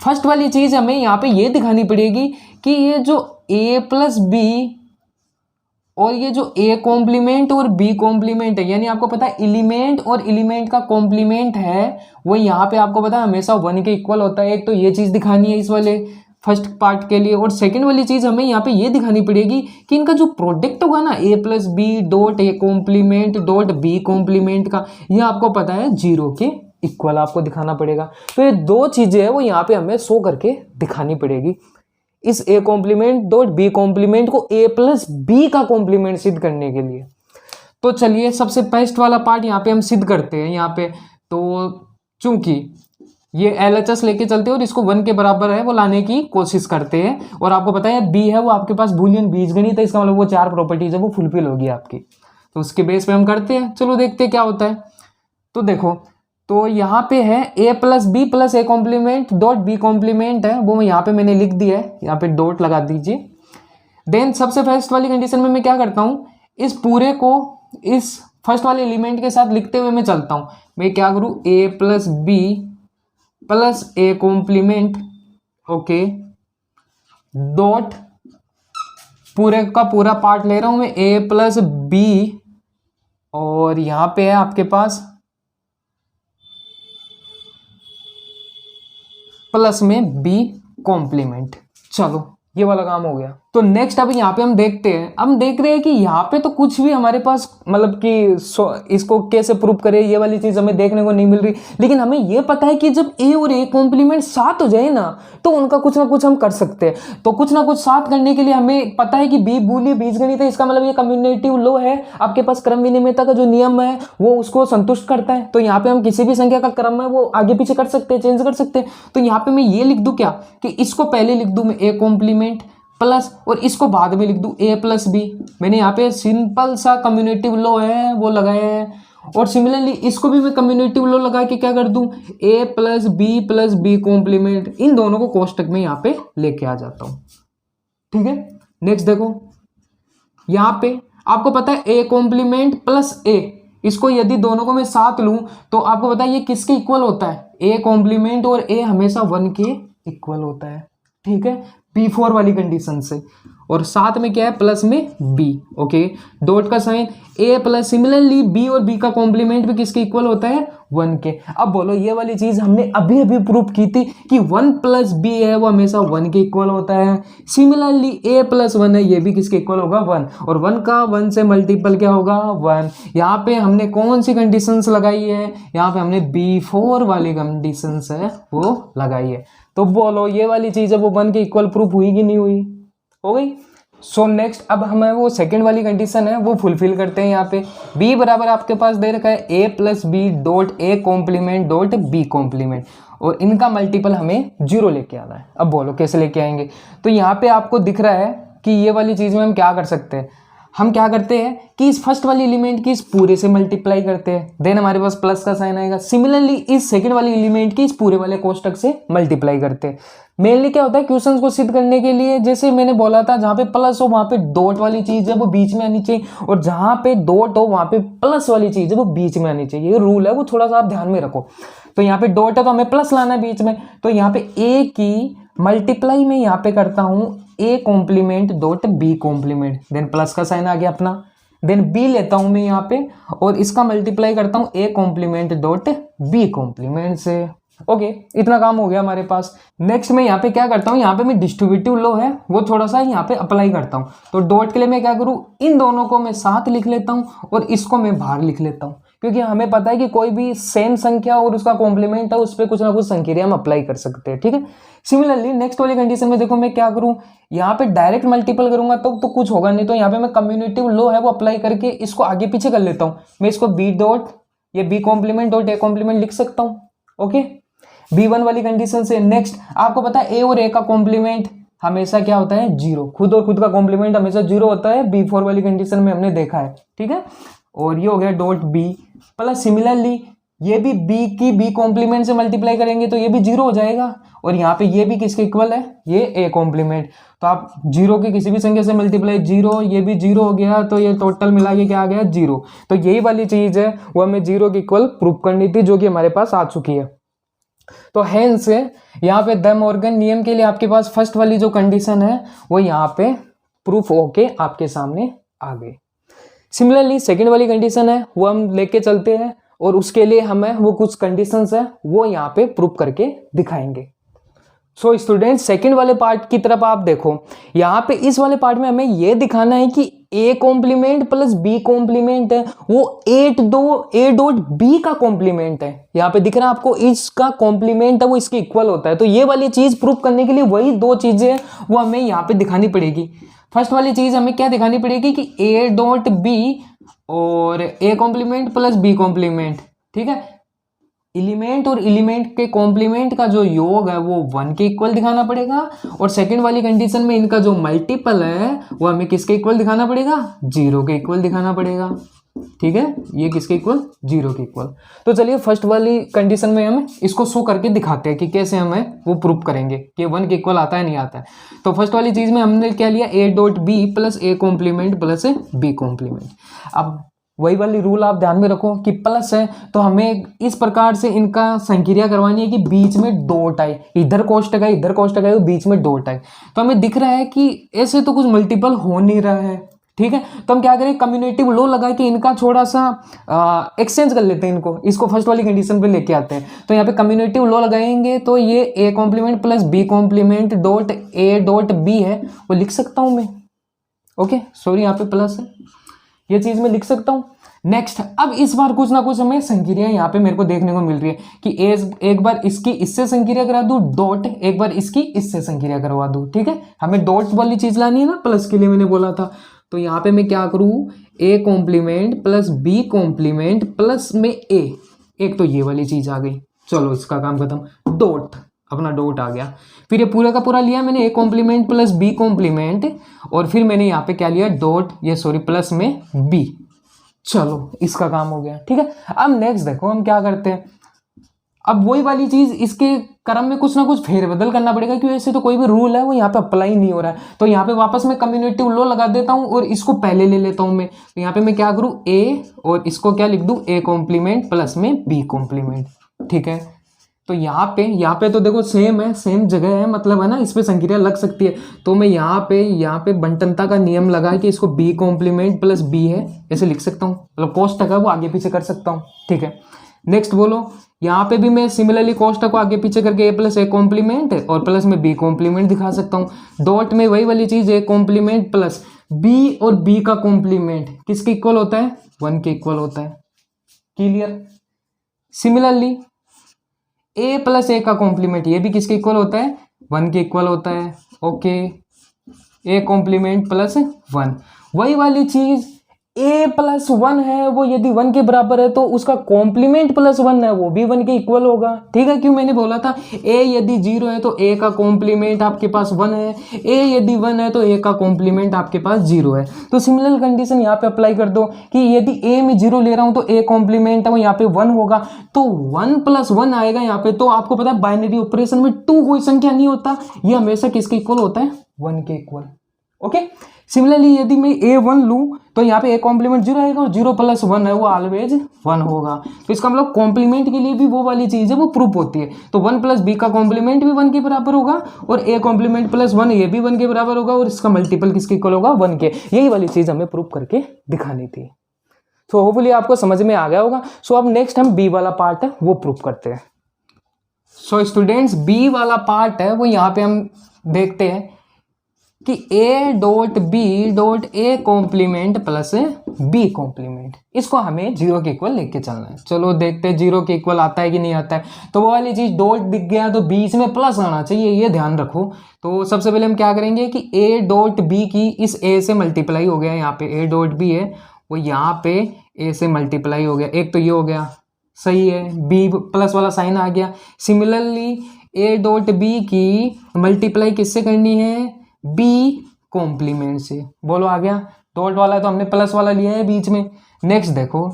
फर्स्ट वाली चीज हमें यहाँ पे ये दिखानी पड़ेगी कि ये जो ए प्लस बी और ये जो ए कॉम्प्लीमेंट और बी कॉम्प्लीमेंट है, यानी आपको पता है एलिमेंट और एलिमेंट का कॉम्प्लीमेंट है वो यहाँ पे आपको पता है हमेशा 1 के इक्वल होता है। एक तो ये चीज दिखानी है इस वाले फर्स्ट पार्ट के लिए, और सेकंड वाली चीज हमें यहाँ पे ये दिखानी पड़ेगी कि इनका जो प्रोडक्ट होगा ना a plus B dot A complement dot B complement का, ये आपको पता है 0 के इक्वल आपको दिखाना पड़ेगा। तो ये 2 चीजें है वो यहाँ पे हमें शो करके दिखानी पड़ेगी इस A complement dot B complement को ए प्लस बी का कॉम्प्लीमेंट सिद्ध करने के लिए। तो चलिए सबसे बेस्ट वाला पार्ट यहाँ पे हम सिद्ध करते हैं। यहाँ पे तो चूंकि ये LHS लेके चलते हैं और इसको 1 के बराबर है वो लाने की कोशिश करते हैं, और आपको पता है बी है वो आपके पास बूलियन बीजगणित है, इसका मतलब वो 4 प्रॉपर्टीज है वो फुलफिल होगी आपकी। तो उसके बेस पे हम करते हैं, चलो देखते हैं क्या होता है। तो देखो, तो यहाँ पे है a plus B plus A complement dot B complement है वो यहाँ पे मैंने लिख दिया है, यहाँ पे डॉट लगा दीजिए। देन सबसे फर्स्ट वाली कंडीशन में मैं क्या करता हूँ, इस पूरे को इस फर्स्ट वाले एलिमेंट के साथ लिखते हुए मैं चलता हूँ। मैं क्या करूँ, a plus B plus A complement okay dot पूरे का पूरा पार्ट ले रहा हूँ मैं a प्लस बी, और यहाँ पे है आपके पास प्लस में बी कॉम्प्लीमेंट। चलो ये वाला काम हो गया। तो नेक्स्ट अब यहाँ पे हम देखते हैं, हम देख रहे हैं कि यहाँ पे तो कुछ भी हमारे पास मतलब कि इसको कैसे प्रूव करें ये वाली चीज हमें देखने को नहीं मिल रही, लेकिन हमें ये पता है कि जब ए और ए कॉम्प्लीमेंट साथ हो जाए ना तो उनका कुछ ना कुछ हम कर सकते हैं। तो कुछ ना कुछ साथ करने के लिए हमें पता है कि बी बूलियन बीजगणित है, इसका मतलब ये कम्युटेटिव लॉ है, आपके पास क्रम विनिमयता का जो नियम है वो उसको संतुष्ट करता है। तो यहाँ पे हम किसी भी संख्या का क्रम है वो आगे पीछे कर सकते हैं, चेंज कर सकते हैं। तो यहाँ पे मैं ये लिख दूं क्या कि इसको पहले लिख दूं मैं ए कॉम्प्लीमेंट प्लस, और इसको बाद में लिख दूं ए प्लस बी। मैंने यहाँ पे सिंपल सा कम्युटेटिव लॉ है वो लगाया है, और सिमिलरली इसको भी मैं कम्युटेटिव लॉ लगा के क्या कर दूं, ए प्लस बी कॉम्प्लीमेंट, इन दोनों को कोष्टक में यहाँ पे लेके आ जाता हूं। ठीक है, नेक्स्ट देखो, यहाँ पे आपको पता है ए कॉम्प्लीमेंट प्लस ए, इसको यदि दोनों को मैं साथ लूं तो आपको पता है ये किसके इक्वल होता है, ए कॉम्प्लीमेंट और ए हमेशा 1 के इक्वल होता है। ठीक है, P4 वाली कंडीशन से, और साथ में क्या है प्लस में B ओके, डॉट का sign A plus, similarly B और B का कॉम्प्लीमेंट भी किसके इक्वल होता है 1 के। अब बोलो ये वाली चीज हमने अभी अभी प्रूव की थी कि 1 प्लस B है वो हमेशा 1 के इक्वल होता है। सिमिलरली A प्लस 1 है ये भी किसके इक्वल होगा 1, और 1 का 1 से मल्टीपल क्या होगा 1। यहाँ पे हमने कौन सी कंडीशंस लगाई है, यहाँ पे हमने B4 वाली कंडीशंस है वो लगाई है। तो बोलो ये वाली चीज है वो 1 के इक्वल प्रूफ हुई कि नहीं हुई, हो गई। सो नेक्स्ट अब हमें वो सेकंड वाली कंडीशन है वो फुलफिल करते हैं। यहाँ पे b बराबर आपके पास दे रखा है a plus B dot A complement dot B complement, और इनका मल्टीपल हमें 0 लेके आना है। अब बोलो कैसे लेके आएंगे, तो यहाँ पे आपको दिख रहा है कि ये वाली चीज में हम क्या कर सकते हैं, हम क्या करते हैं कि इस फर्स्ट वाली एलिमेंट की इस पूरे से मल्टीप्लाई करते हैं, देन हमारे पास प्लस का साइन आएगा। सिमिलरली इस सेकंड वाली एलिमेंट की इस पूरे वाले कोष्टक से मल्टीप्लाई करते हैं। मेनली क्या होता है क्वेश्चंस को सिद्ध करने के लिए, जैसे मैंने बोला था जहां पे प्लस हो वहां पे डॉट वाली चीज है वो बीच में आनी चाहिए, और जहां पे डॉट हो वहां पे प्लस वाली चीज है वो बीच में आनी चाहिए। ये रूल है, वो थोड़ा सा आप ध्यान में रखो। तो यहाँ पे डॉट है तो हमें प्लस लाना है बीच में, तो यहाँ पे ए की मल्टीप्लाई में यहाँ पे करता हूं A complement dot B complement, then plus का साइन आ गया अपना, देन बी लेता हूं मैं यहाँ पे और इसका मल्टीप्लाई करता हूं A complement dot B complement से। ओके, इतना काम हो गया हमारे पास। नेक्स्ट मैं यहाँ पे क्या करता हूँ, यहाँ पे मैं डिस्ट्रीब्यूटिव लॉ है वो थोड़ा सा यहाँ पे अप्लाई करता हूँ। तो डॉट के लिए मैं क्या करूँ, इन दोनों को मैं साथ लिख लेता हूँ और इसको मैं बाहर लिख लेता हूँ, क्योंकि हमें पता है कि कोई भी सेम संख्या और उसका कॉम्प्लीमेंट है उस पर कुछ ना कुछ संक्रिया हम अप्लाई कर सकते हैं। ठीक है, सिमिलरली नेक्स्ट वाली कंडीशन में देखो मैं क्या करूँ, यहाँ पे डायरेक्ट मल्टीपल करूंगा तो कुछ होगा नहीं, तो यहाँ पे मैं कम्युनिटिव लॉ है वो अप्लाई करके इसको आगे पीछे कर लेता हूँ। मैं इसको बी डॉट ये बी कॉम्प्लीमेंट डॉट ए कॉम्प्लीमेंट लिख सकता हूँ। ओके, B1 वाली कंडीशन से नेक्स्ट आपको पता है ए और ए का कॉम्प्लीमेंट हमेशा क्या होता है, जीरो। खुद और खुद का कॉम्प्लीमेंट हमेशा जीरो होता है, B4 वाली कंडीशन में हमने देखा है। ठीक है, और ये हो गया डॉट बी प्लस सिमिलरली ये भी बी की बी कॉम्प्लीमेंट से मल्टीप्लाई करेंगे तो ये भी जीरो हो जाएगा, और यहाँ पे ये भी किसके इक्वल है, ये ए कॉम्प्लीमेंट। तो आप जीरो की किसी भी संख्या से मल्टीप्लाई जीरो, ये भी जीरो हो गया, तो ये टोटल मिला के क्या आ गया, जीरो। तो यही वाली चीज है वो हमें जीरो की इक्वल प्रूव करनी थी, जो कि हमारे पास आ चुकी है। तो हेंस यहाँ पे द मॉर्गन नियम के लिए आपके पास फर्स्ट वाली जो कंडीशन है वो यहाँ पे प्रूफ होके आपके सामने आ गई। सिमिलरली सेकंड वाली कंडीशन है वो हम लेके चलते हैं, और उसके लिए हमें वो कुछ कंडीशंस है वो यहाँ पे प्रूफ करके दिखाएंगे। सो स्टूडेंट्स सेकंड वाले पार्ट की तरफ आप देखो, यहाँ पे इस वाले पार्ट में हमें ये दिखाना है कि A complement plus B complement है वो ए डॉट बी का कॉम्प्लीमेंट है। यहाँ पे दिख रहा है आपको, इसका कॉम्प्लीमेंट है वो इसके इक्वल होता है। तो ये वाली चीज प्रूफ करने के लिए वही दो चीजें वो हमें यहाँ पे दिखानी पड़ेगी। फर्स्ट वाली चीज हमें क्या दिखानी पड़ेगी कि ए डॉट बी और A complement plus B complement, ठीक है, एलिमेंट और एलिमेंट के कॉम्प्लीमेंट का जो योग है वो 1 के इक्वल दिखाना पड़ेगा, और सेकंड वाली कंडीशन में इनका जो मल्टीपल है वो हमें किसके इक्वल दिखाना पड़ेगा, 0 के इक्वल दिखाना पड़ेगा। ठीक है, ये किसके इक्वल, 0 के इक्वल। तो चलिए फर्स्ट वाली कंडीशन में हम इसको शो करके दिखाते हैं कि कैसे हमें वो प्रूफ करेंगे कि 1 के इक्वल आता है नहीं आता है। तो फर्स्ट वाली चीज में हमने क्या लिया, A dot B plus A complement plus B complement. अब वही वाली रूल आप ध्यान में रखो कि प्लस है तो हमें इस प्रकार से इनका संक्रिया करवानी है कि बीच में डॉट आए, इधर कोष्टक है इधर कोष्टक है, बीच में डॉट आए। तो हमें दिख रहा है कि ऐसे तो कुछ मल्टीपल हो नहीं रहा है। ठीक है, तो हम क्या करें, कम्युनिटिव लॉ लगा के इनका थोड़ा सा एक्सचेंज कर लेते हैं, इसको फर्स्ट वाली कंडीशन पे लेके आते हैं। तो यहाँ पे कम्युनिटिव लॉ लगाएंगे तो ये A complement plus B complement dot A dot B है वो लिख सकता हूं मैं। ओके, सॉरी यहाँ पे प्लस है, ये चीज मैं लिख सकता हूं। नेक्स्ट, अब इस बार कुछ ना कुछ हमें संक्रिया यहाँ पे मेरे को देखने को मिल रही है कि एक बार इसकी इससे संक्रिया करा दूं डॉट, एक बार इसकी इससे संक्रिया करवा दूं। ठीक है, हमें डॉट वाली चीज लानी है ना, प्लस के लिए मैंने बोला था। तो यहाँ पे मैं क्या करूं, A complement plus B complement plus में ए, एक तो ये वाली चीज आ गई, चलो इसका काम खत्म। डॉट, अपना डॉट आ गया, फिर ये पूरा का पूरा लिया मैंने, A complement plus B complement, और फिर मैंने यहाँ पे क्या लिया, डॉट ये सॉरी प्लस में बी। चलो इसका काम हो गया। ठीक है, अब नेक्स्ट देखो हम क्या करते हैं, अब वही वाली चीज इसके क्रम में कुछ ना कुछ फेरबदल करना पड़ेगा, क्योंकि ऐसे तो कोई भी रूल है वो यहाँ पे अप्लाई नहीं हो रहा है। तो यहाँ पे वापस मैं कम्युनिटिव लॉ लगा देता हूँ और इसको पहले ले लेता हूँ मैं। तो यहाँ पे मैं क्या करूँ, ए और इसको क्या लिख दूँ, ए कॉम्प्लीमेंट प्लस में बी कॉम्प्लीमेंट। ठीक है, तो यहाँ पे तो देखो सेम है, सेम जगह है, मतलब है ना, इस पे संक्रिया लग सकती है। तो मैं यहाँ पे बंटनता का नियम लगा के इसको बी कॉम्प्लीमेंट प्लस बी है ऐसे लिख सकता हूँ, मतलब कोष्टक है वो आगे पीछे कर सकता हूँ। ठीक है, नेक्स्ट बोलो, यहाँ पे भी मैं सिमिलरली कोष्टक को आगे पीछे करके ए प्लस ए कॉम्प्लीमेंट और प्लस में बी कॉम्प्लीमेंट दिखा सकता हूँ। डॉट में वही वाली चीज, ए कॉम्प्लीमेंट प्लस बी और बी का कॉम्प्लीमेंट किसके इक्वल होता है, 1 के इक्वल होता है। Clear, similarly A plus a का कॉम्प्लीमेंट ये भी किसके इक्वल होता है, 1 के इक्वल होता है। ओके, ए कॉम्प्लीमेंट प्लस 1, वही वाली चीज a प्लस 1 है वो यदि 1 के बराबर है तो उसका कॉम्प्लीमेंट प्लस 1 है वो भी 1 के इक्वल होगा। ठीक है, क्यों मैंने बोला था a यदि 0 है तो a का कॉम्प्लीमेंट आपके पास 1 है, a यदि 1 है तो a का कॉम्प्लीमेंट आपके पास 0 है। तो सिमिलर कंडीशन यहाँ पे अप्लाई कर दो कि यदि a में 0 ले रहा हूँ तो a कॉम्प्लीमेंट है वो यहाँ पे 1 होगा, तो 1 प्लस 1 आएगा यहाँ पे। तो आपको पता है बाइनरी ऑपरेशन में 2 कोई संख्या नहीं होता, ये हमेशा किसके इक्वल होता है, 1 के इक्वल। ओके, सिमिलरली यदि मैं a1 लूँ तो यहाँ पे a कॉम्प्लीमेंट 0 आएगा और 0 प्लस 1 है वो ऑलवेज 1 होगा। तो इसका मतलब कॉम्प्लीमेंट के लिए भी वो वाली चीज़ है वो प्रूफ होती है। तो 1 प्लस b का कॉम्प्लीमेंट भी 1 के बराबर होगा और a कॉम्प्लीमेंट प्लस 1 ये भी 1 के बराबर होगा और इसका मल्टीपल किसके इक्वल होगा, 1 के। यही वाली चीज़ हमें प्रूफ करके दिखानी थी। तो होपफुली आपको समझ में आ गया होगा। सो अब नेक्स्ट हम b वाला पार्ट है वो प्रूफ करते हैं। सो स्टूडेंट्स b वाला पार्ट है वो यहाँ पे हम देखते हैं कि a dot B dot A complement plus b complement, इसको हमें 0 के इक्वल लेके चलना है। चलो देखते हैं 0 के इक्वल आता है कि नहीं आता है। तो वो वाली चीज़ डॉट दिख गया तो बीच में प्लस आना चाहिए, ये ध्यान रखो। तो सबसे पहले हम क्या करेंगे कि a डॉट बी की इस a से मल्टीप्लाई हो गया, यहाँ पे a डॉट बी है वो यहाँ पे a से मल्टीप्लाई हो गया, एक तो ये हो गया, सही है, b प्लस वाला साइन आ गया। सिमिलरली a डॉट बी की मल्टीप्लाई किससे करनी है, b कॉम्प्लीमेंट से। बोलो आ गया, डॉट वाला है तो हमने प्लस वाला लिया है बीच में। नेक्स्ट देखो,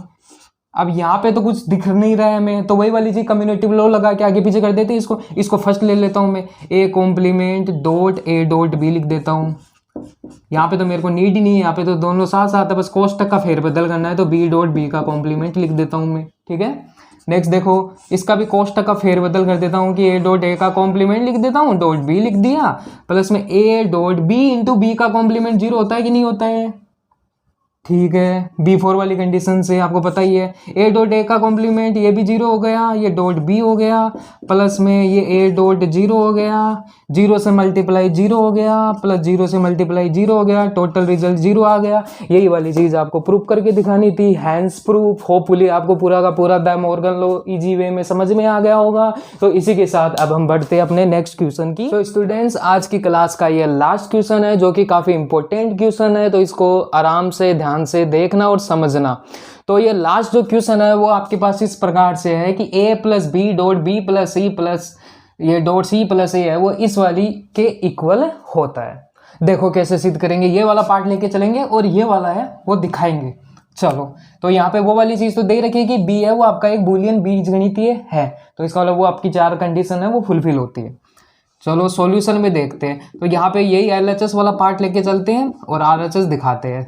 अब यहाँ पे तो कुछ दिख नहीं रहा है हमें, तो वही वाली चीज कम्युनिटिव लॉ लगा के आगे पीछे कर देते हैं इसको फर्स्ट ले लेता हूँ मैं, a complement dot a dot b लिख देता हूँ। यहाँ पे तो मेरे को नीड ही नहीं है, यहाँ पे तो दोनों साथ साथ है, बस कोष्टक का फेरबदल करना है, तो b डॉट b का कॉम्प्लीमेंट लिख देता हूँ मैं। ठीक है, नेक्स्ट देखो, इसका भी कोष्टक का फेरबदल कर देता हूँ कि a डॉट a का कॉम्प्लीमेंट लिख देता हूँ, डॉट b लिख दिया, प्लस में a dot b into b का कॉम्प्लीमेंट 0 होता है कि नहीं होता है। ठीक है, B4 वाली कंडीशन से आपको पता ही है, a डॉट a का कॉम्प्लीमेंट ये भी 0 हो गया, ये डॉट b हो गया, प्लस में ये a डॉट 0 हो गया, 0 से मल्टीप्लाई 0 हो गया, प्लस 0 से मल्टीप्लाई 0 हो गया, टोटल रिजल्ट 0 आ गया। यही वाली चीज़ आपको प्रूफ करके दिखानी थी, हैंस प्रूफ। होपफुली आपको पूरा का पूरा the Morgan law easy way में समझ में आ गया होगा। तो इसी के साथ अब हम बढ़ते हैं अपने नेक्स्ट क्वेश्चन की। तो स्टूडेंट्स, आज की क्लास का ये लास्ट क्वेश्चन है जो कि काफ़ी इंपॉर्टेंट क्वेश्चन है, तो इसको आराम से ध्यान से देखना और समझना। तो ये लास्ट जो क्वेश्चन है वो आपके पास इस प्रकार से है कि a plus B dot B plus C plus ये डॉट सी प्लस ए है वो इस वाली के इक्वल होता है। देखो कैसे सिद्ध करेंगे, ये वाला पार्ट लेके चलेंगे और ये वाला है वो दिखाएंगे। चलो, तो यहाँ पे वो वाली चीज़ तो दे रखी है कि b है वो आपका एक बूलियन बीजगणितीय है, तो इसका मतलब वो आपकी 4 कंडीशन है वो फुलफिल होती है। चलो सॉल्यूशन में देखते हैं। तो यहाँ पे यही LHS वाला पार्ट लेके चलते हैं और RHS दिखाते हैं।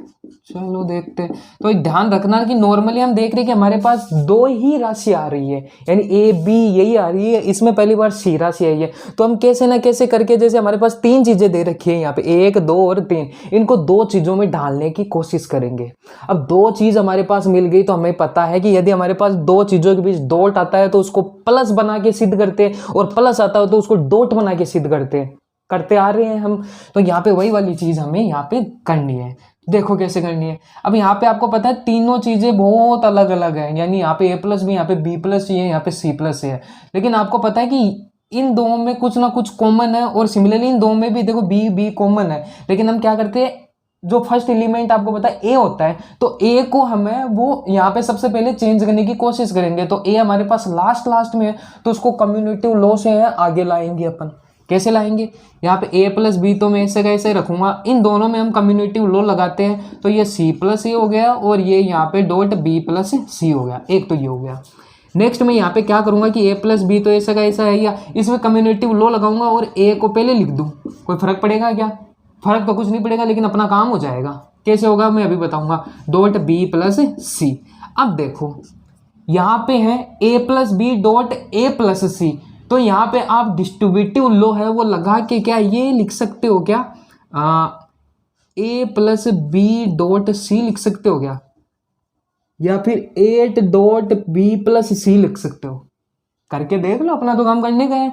चलो देखते हैं। तो ध्यान रखना कि नॉर्मली हम देख रहे हैं कि हमारे पास 2 ही राशि आ रही है, यानी A B यही आ रही है, इसमें पहली बार C राशि आई है। तो हम कैसे ना कैसे करके, जैसे हमारे पास 3 चीज़ें दे रखी है यहाँ पे 1 2 और 3, इनको 2 चीज़ों में डालने की कोशिश करेंगे। अब 2 चीज़ हमारे पास मिल गई तो हमें पता है कि यदि हमारे पास 2 चीज़ों के बीच डॉट आता है तो उसको प्लस बना के सिद्ध करते हैं, और प्लस आता है तो उसको डॉट बना के सिद्ध करते आ रहे हैं हम। तो यहाँ पे वही वाली चीज़ हमें यहाँ पे करनी है। देखो कैसे करनी है। अब यहाँ पे आपको पता है तीनों चीज़ें बहुत अलग अलग हैं, यानी यहाँ पे a प्लस भी, यहाँ पे b प्लस है, यहाँ पे c प्लस है, लेकिन आपको पता है कि इन दोनों में कुछ ना कुछ कॉमन है, और सिमिलरली इन दोनों में भी देखो b कॉमन है। लेकिन हम क्या करते हैं, जो फर्स्ट एलिमेंट आपको पता है a होता है, तो a को हमें वो यहाँ पे सबसे पहले चेंज करने की कोशिश करेंगे। तो a हमारे पास लास्ट में है, तो उसको कम्युनिटिव लॉ से है आगे लाएंगे अपन। कैसे लाएंगे, यहाँ पे a प्लस बी तो मैं ऐसे कैसे रखूंगा, इन दोनों में हम कम्युनिटिव लॉ लगाते हैं, तो ये c प्लस ए हो गया और ये यहाँ पे डॉट b प्लस सी हो गया, एक तो ये हो गया। नेक्स्ट मैं यहाँ पे क्या करूँगा कि a प्लस बी तो ऐसा का ऐसा है, या इसमें कम्युनिटिव लॉ लगाऊंगा और a को पहले लिख दूँ। कोई फर्क पड़ेगा क्या, फर्क तो कुछ नहीं पड़ेगा, लेकिन अपना काम हो जाएगा। कैसे होगा मैं अभी बताऊंगा, डॉट b प्लस सी। अब देखो यहाँ पे है a plus B dot a plus c, तो यहाँ पे आप डिस्ट्रीब्यूटिव लॉ है वो लगा के क्या ये लिख सकते हो क्या, a plus B dot C लिख सकते हो क्या, या फिर 8 डॉट बी प्लस सी लिख सकते हो। करके देख लो, अपना तो काम करने का है।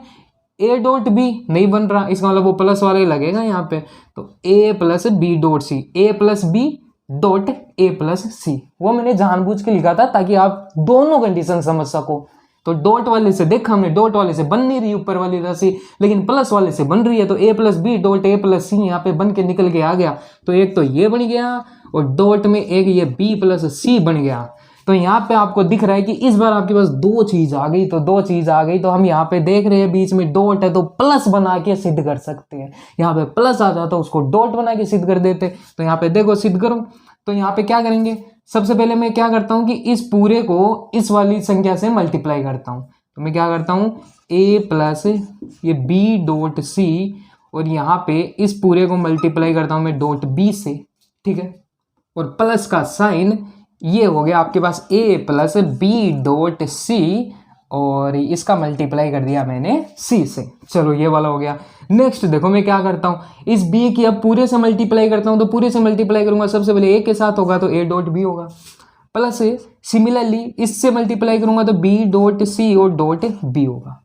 a डॉट बी नहीं बन रहा, इसका मतलब वो प्लस वाला ही लगेगा यहाँ पे, तो a plus B dot c, a plus B dot a plus c, वो मैंने जानबूझ के लिखा था ताकि आप दोनों कंडीशन समझ सको। तो डॉट वाले से देखा हमने, डॉट वाले से बन नहीं रही ऊपर वाली राशि, लेकिन प्लस वाले से बन रही है, तो a plus B dot a plus c यहाँ पे बन के निकल के आ गया। तो एक तो ये बन गया, और डॉट में एक ये बी प्लस सी बन गया। तो यहाँ पे आपको दिख रहा है कि इस बार आपके पास दो चीज आ गई, तो दो चीज आ गई तो हम यहाँ पे देख रहे हैं बीच में डॉट है तो प्लस बना के सिद्ध कर सकते हैं। यहाँ पे प्लस आ जाता उसको डॉट बना के सिद्ध कर देते। तो यहाँ पे देखो सिद्ध करो, तो यहाँ पे क्या करेंगे, सबसे पहले मैं क्या करता हूँ कि इस पूरे को इस वाली संख्या से मल्टीप्लाई करता हूँ। तो मैं क्या करता हूँ a प्लस ये b डॉट c और यहाँ पे इस पूरे को मल्टीप्लाई करता हूँ मैं डॉट b से, ठीक है। और प्लस का साइन ये हो गया आपके पास a plus b dot c और इसका मल्टीप्लाई कर दिया मैंने c से। चलो ये वाला हो गया। नेक्स्ट देखो मैं क्या करता हूँ, इस b की अब पूरे से मल्टीप्लाई करता हूँ। तो पूरे से मल्टीप्लाई करूंगा सबसे पहले a के साथ होगा तो a डॉट b होगा, प्लस सिमिलरली इससे मल्टीप्लाई करूंगा तो b डॉट c और डॉट b होगा।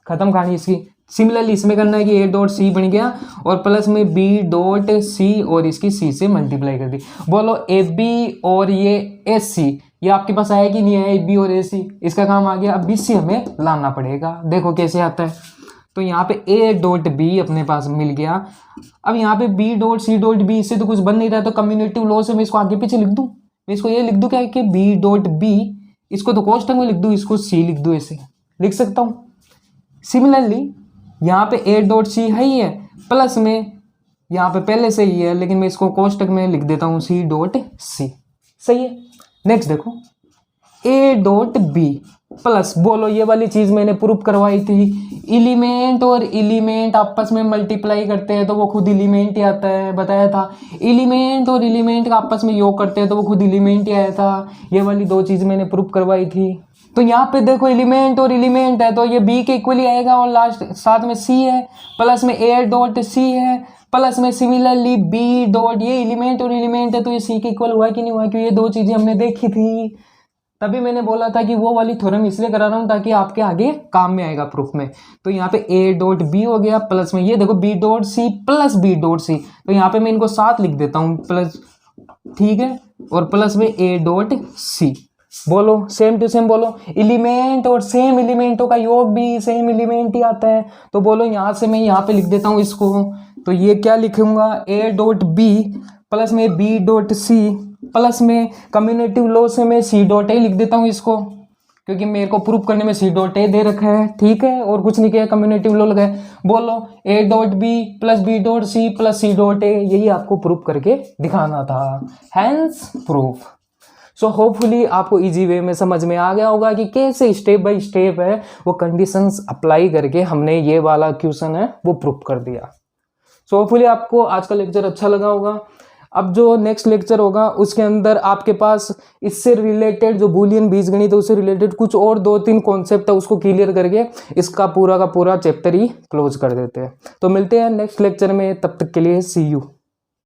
खत्म कहानी इसकी। सिमिलरली इसमें करना है कि a डॉट c बन गया और प्लस में b डॉट c और इसकी c से मल्टीप्लाई कर दी। बोलो ab और ये ac ये आपके पास आया कि नहीं आया, ab और ac इसका काम आ गया। अब bc हमें लाना पड़ेगा, देखो कैसे आता है। तो यहाँ पे a डॉट b अपने पास मिल गया। अब यहाँ पे b dot c dot b इससे तो कुछ बन नहीं रहा, तो कम्युनिटिव लॉ से मैं इसको आगे पीछे लिख दूँ। मैं इसको ये लिख दूँ क्या कि b डॉट b, इसको तो कोष्टक में लिख दूँ, इसको c लिख दूँ, ऐसे लिख सकता हूँ। सिमिलरली यहाँ पे a डॉट c है ही है, प्लस में यहाँ पे पहले से ही है लेकिन मैं इसको कोष्टक में लिख देता हूँ c डॉट c, सही है। नेक्स्ट देखो a डॉट b प्लस, बोलो ये वाली चीज मैंने प्रूफ करवाई थी, एलिमेंट और एलिमेंट आपस में मल्टीप्लाई करते हैं तो वो खुद एलिमेंट ही आता है, बताया था। एलिमेंट और एलिमेंट का आपस में योग करते हैं तो वो खुद एलिमेंट ही आया था। ये वाली दो चीज मैंने प्रूफ करवाई थी। तो यहाँ पे देखो एलिमेंट और एलिमेंट है तो ये b के इक्वली आएगा और लास्ट साथ में c है, प्लस में a डॉट c है, प्लस में सिमिलरली b डॉट, ये एलिमेंट और एलिमेंट है तो ये c के इक्वल हुआ कि नहीं हुआ, क्योंकि ये दो चीजें हमने देखी थी। तभी मैंने बोला था कि वो वाली थ्योरम इसलिए करा रहा हूँ ताकि आपके आगे काम में आएगा प्रूफ में। तो यहाँ पे a डॉट b हो गया, प्लस में ये देखो b dot c plus b dot c, तो यहाँ पे मैं इनको साथ लिख देता हूँ प्लस, ठीक है, और प्लस में a डॉट c। बोलो सेम टू सेम, बोलो एलिमेंट और सेम एलिमेंटों का योग भी सेम एलिमेंट ही आता है। तो बोलो यहाँ से मैं यहाँ पे लिख देता हूँ इसको, तो ये क्या लिखूंगा a डॉट b प्लस में b डॉट c प्लस में कम्युनिटिव लॉ से मैं c डॉट a लिख देता हूँ इसको, क्योंकि मेरे को प्रूफ करने में c डॉट a दे रखा है, ठीक है, और कुछ नहीं किया, कम्युनिटिव लॉ लगाए। बोलो a dot b plus b dot c plus c dot a, यही आपको प्रूफ करके दिखाना था, हैंस प्रूफ। सो होपफुली आपको इजी वे में समझ में आ गया होगा कि कैसे स्टेप बाय स्टेप है वो कंडीशंस अप्लाई करके हमने ये वाला क्वेश्चन है वो प्रूफ कर दिया। सो होपफुली आपको आज का लेक्चर अच्छा लगा होगा। अब जो नेक्स्ट लेक्चर होगा उसके अंदर आपके पास इससे रिलेटेड जो बूलियन बीजगणित है उससे रिलेटेड कुछ और 2-3 कॉन्सेप्ट है, उसको क्लियर करके इसका पूरा का पूरा चैप्टर ही क्लोज कर देते हैं। तो मिलते हैं नेक्स्ट लेक्चर में, तब तक के लिए सी यू।